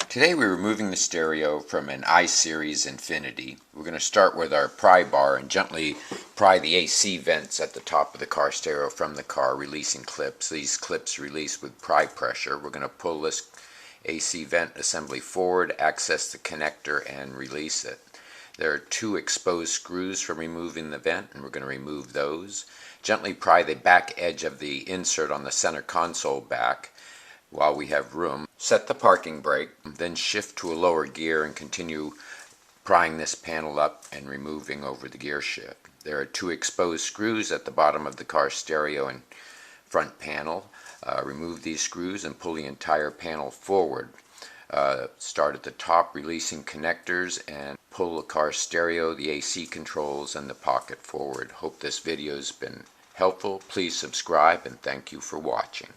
Today we're removing the stereo from an I-series Infiniti. We're going to start with our pry bar and gently pry the AC vents at the top of the car stereo from the car, releasing clips. These clips release with pry pressure. We're going to pull this AC vent assembly forward, access the connector, and release it. There are two exposed screws for removing the vent, and we're going to remove those. Gently pry the back edge of the insert on the center console back while we have room. Set the parking brake, then shift to a lower gear and continue prying this panel up and removing over the gear shift. There are two exposed screws at the bottom of the car stereo and front panel. Remove these screws and pull the entire panel forward. Start at the top, releasing connectors, and pull the car stereo, the AC controls, and the pocket forward. Hope this video has been helpful. Please subscribe, and thank you for watching.